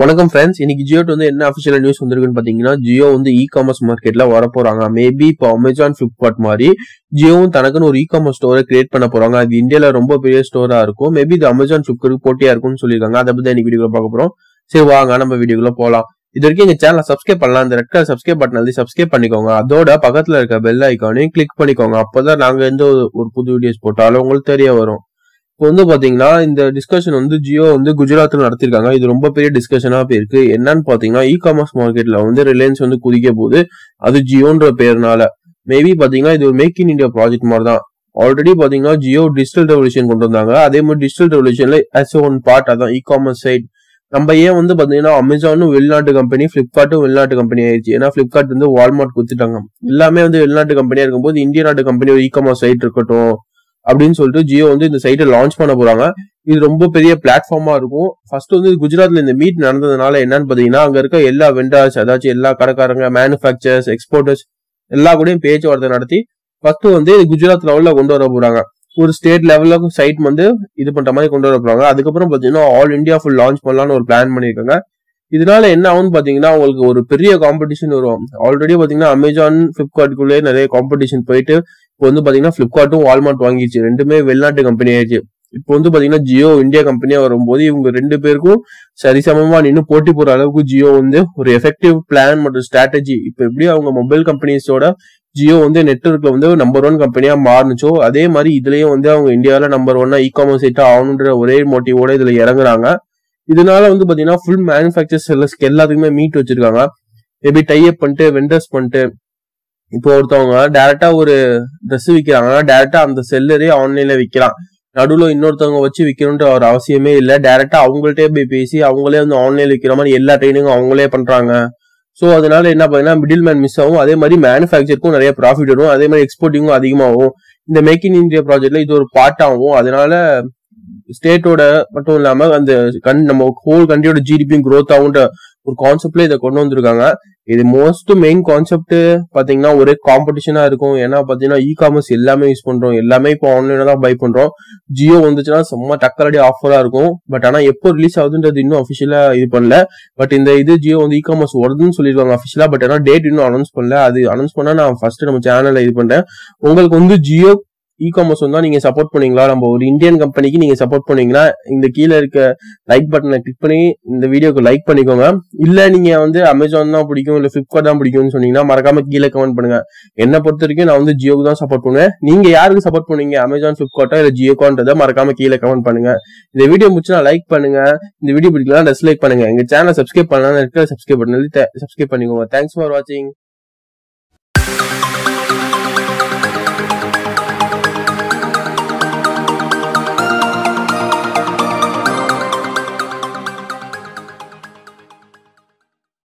வணக்கம் ஃப்ரெண்ட்ஸ். இன்னைக்கு ஜியோட்டு வந்து என்ன அஃபிஷியல் நியூஸ் வந்திருக்குன்னு பாத்தீங்கன்னா, ஜியோ வந்து இ காமர்ஸ் மார்க்கெட்ல வர போறாங்க. மேபி இப்போ அமேசான், பிளிப்கார்ட் மாதிரி ஜியோவும் தனக்குன்னு ஒரு இ காமர்ஸ் ஸ்டோரை கிரியேட் பண்ண போறாங்க. அது இந்தியால ரொம்ப பெரிய ஸ்டோரா இருக்கும். மேபி இது அமேசான், பிளிப்கார்ட் போட்டியா இருக்கும்னு சொல்லியிருக்காங்க. அதை பத்தி இன்னைக்கு வீடியோல பார்க்க போறோம். சரி வாங்க நம்ம வீடியோக்குள்ள போலாம். இது வரைக்கும் எங்க சேனலை சப்ஸ்கிரைப் பண்ணலாம். இந்த ரெட் கலர் சப்ஸ்கிரைப் பட்டன் எழுதி சப்ஸ்கிரைப் பண்ணிக்கோங்க. அதோட பக்கத்துல இருக்க பெல் ஐக்கானையும் கிளிக் பண்ணிக்கோங்க. அப்பதான் நாங்க எந்த ஒரு புது வீடியோஸ் போட்டாலும் உங்களுக்கு தெரிய வரும். இப்போ வந்து பாத்தீங்கன்னா இந்த டிஸ்கஷன் வந்து ஜியோ வந்து குஜராத்ல நடத்திருக்காங்க. இது ரொம்ப பெரிய டிஸ்கஷனா போயிருக்கு. என்னன்னு பாத்தீங்கன்னா இ காமர்ஸ் மார்க்கெட்ல வந்து ரிலையன்ஸ் வந்து குதிக்க போகுது. அது ஜியோன்ற பேர்னால. மேபி பாத்தீங்கன்னா இது ஒரு மேக் இன் இந்தியா ப்ராஜெக்ட் மாதிரி தான். ஆல்ரெடி பாத்தீங்கன்னா ஜியோ டிஜிட்டல் ரெவல்யூஷன் கொண்டு வந்தாங்க. அதே மாதிரி டிஜிட்டல் ரெவல்யூஷன்ல as ஒன் பார்ட் அதான் இ காமர்ஸ் சைட். நம்ம ஏன் வந்து பாத்தீங்கன்னா அமேசானும் வெளிநாட்டு கம்பெனி, பிளிப்கார்ட்டும் வெளிநாட்டு கம்பெனி ஆயிடுச்சு. ஏன்னா பிளிப்கார்ட் வந்து வால்மார்ட் கொடுத்துட்டாங்க. எல்லாமே வந்து வெளிநாட்டு கம்பெனியா இருக்கும்போது இந்திய நாட்டு கம்பெனி ஒரு இ காமர்ஸ் சைட் இருக்கட்டும் அப்படின்னு சொல்லிட்டு ஜியோ வந்து இந்த சைட்டை லான்ச் பண்ண போறாங்க. இது ரொம்ப பெரிய பிளாட்ஃபார்மா இருக்கும். ஃபர்ஸ்ட் வந்து குஜராத்ல இந்த மீட் நடந்ததுனால என்னன்னு பாத்தீங்கன்னா அங்க இருக்க எல்லா வெண்டர்ஸ், அதாச்சும் எல்லா கடைக்காரங்க, மேனுஃபேக்சர்ஸ், எக்ஸ்போர்ட்டர்ஸ் எல்லா கூடயும் பேச்சுவார்த்தை நடத்தி ஃபர்ஸ்ட் வந்து குஜராத் லெவல்ல கொண்டு வர போறாங்க. ஒரு ஸ்டேட் லெவல்ல சைட் வந்து இது பண்ற மாதிரி கொண்டு வர போறாங்க. அதுக்கப்புறம் பாத்தீங்கன்னா ஆல் இந்தியா ஃபுல் லான்ச் பண்ணலாம்னு ஒரு பிளான் பண்ணிருக்காங்க. இதனால என்ன ஆகும்னு பாத்தீங்கன்னா உங்களுக்கு ஒரு பெரிய காம்படிஷன் வரும். ஆல்ரெடி பாத்தீங்கன்னா அமேசான், பிளிப்கார்ட்டுக்குள்ளே நிறைய காம்படிஷன் போயிட்டு இப்போ வந்து பாத்தீங்கன்னா பிளிப்கார்ட்டும் வால்மார்ட் வாங்கிடுச்சு. ரெண்டுமே வெளிநாட்டு கம்பெனி ஆயிடுச்சு. இப்போ வந்து பாத்தீங்கன்னா ஜியோ இந்தியா கம்பெனியா வரும்போது இவங்க ரெண்டு பேருக்கும் சரிசமமா நின்று போட்டி போற அளவுக்கு ஜியோ வந்து ஒரு எஃபெக்டிவ் பிளான் மற்றும் ஸ்ட்ராட்டஜி. இப்போ எப்படி அவங்க மொபைல் கம்பெனிஸோட ஜியோ வந்து நெட்வொர்க்ல வந்து நம்பர் 1 கம்பெனியா மாறுனுச்சோ அதே மாதிரி இதுலயும் வந்து அவங்க இந்தியாவில நம்பர் 1 இ காமர்ஸ் சைட்டா ஆகணுன்ற ஒரே மோட்டிவோட இதுல இறங்குறாங்க. இதனால வந்து பாத்தீங்கன்னா ஃபுல் மேனுஃபேக்சர் செல்லர்ஸ்க்கு எல்லாத்துக்குமே மீட் வச்சிருக்காங்க. மேபி டைப் பண்ணிட்டு வெண்டர்ஸ் பண்ணிட்டு இப்போ ஒருத்தவங்க டைரக்டா ஒரு ட்ரெஸ் விற்கிறாங்கன்னா டைரக்டா அந்த செல்லரே ஆன்லைன்ல விற்கிறான். நடுவுல இன்னொருத்தவங்க வச்சு விற்கணுன்ற ஒரு அவசியமே இல்லை. டைரக்டா அவங்கள்ட்டே போய் பேசி அவங்களே வந்து ஆன்லைன்ல விற்கிற மாதிரி எல்லா ட்ரைனிங்கும் அவங்களே பண்றாங்க. ஸோ அதனால என்ன பாத்தீங்கன்னா மிடில் மேன் மிஸ் ஆகும். அதே மாதிரி மேனுஃபேக்சருக்கும் நிறைய ப்ராஃபிட் வரும். அதே மாதிரி எக்ஸ்போர்ட்டிங்கும் அதிகமாகும். இந்த மேக் இன் இந்தியா ப்ராஜெக்ட்ல இது ஒரு பார்ட் ஆகும். அதனால ஸ்டேட்டோட மட்டும் இல்லாம அந்த நம்ம ஹோல் கண்ட்ரியோட ஜிடிபியும் க்ரோத் ஆகுன்ற ஒரு கான்செப்ட்ல இதை கொண்டு வந்திருக்காங்க. இது மோஸ்ட் மெயின் கான்செப்ட் பாத்தீங்கன்னா ஒரே காம்படிஷனா இருக்கும். ஏன்னா பாத்தீங்கன்னா இ காமர்ஸ் எல்லாமே யூஸ் பண்றோம், எல்லாமே இப்போ ஆன்லைன்ல தான் பை பண்றோம். ஜியோ வந்துச்சுன்னா சும்மா டக்கரடி ஆஃபரா இருக்கும். பட் ஆனா எப்போ ரிலீஸ் ஆகுதுன்றது இன்னும் அஃபிஷியலா இது பண்ணல. பட் இந்த இது ஜியோ வந்து இ காமர்ஸ் வருதுன்னு சொல்லிருக்காங்க அஃபிஷியலா. பட் ஆனா டேட் இன்னும் அனௌன்ஸ் பண்ணல. அது அனௌன்ஸ் பண்ணா நான் ஃபர்ஸ்ட் நம்ம சேனல்ல இது பண்றேன். உங்களுக்கு வந்து ஜியோ இ காமர்ஸ் வந்தா நீங்க சப்போர்ட் பண்ணீங்களா? நம்ம ஒரு இந்தியன் கம்பெனிக்கு நீங்க சப்போர்ட் பண்ணீங்கன்னா இந்த கீழே இருக்க லைக் பட்டனை கிளிக் பண்ணி இந்த வீடியோக்கு லைக் பண்ணிக்கோங்க. இல்ல நீங்க வந்து அமேசான் தான் பிடிக்கும், இல்ல பிளிப்கார்ட் தான் பிடிக்கும்னு சொன்னீங்கன்னா மறக்காம கீழே கமெண்ட் பண்ணுங்க. என்ன பொறுத்த வரைக்கும் நான் வந்து ஜியோக்கு தான் சப்போர்ட் பண்ணுவேன். நீங்க யாருக்கு சப்போர்ட் பண்ணுவீங்க, அமேசான், பிளிப்கார்ட்டா இல்ல ஜியோக்கான்றதை மறக்காம கீழே கமெண்ட் பண்ணுங்க. இந்த வீடியோ முடிச்சுனா லைக் பண்ணுங்க. இந்த வீடியோ பிடிக்கலாம் டிஸ்லைக் பண்ணுங்க. எங்க சேனலை சப்ஸ்கிரைப் பண்ணலாம், சப்ஸ்கிரைப் பண்ணி சப்ஸ்கிரைப் பண்ணிக்கோங்க. தேங்க்ஸ் ஃபார் வாட்சிங்.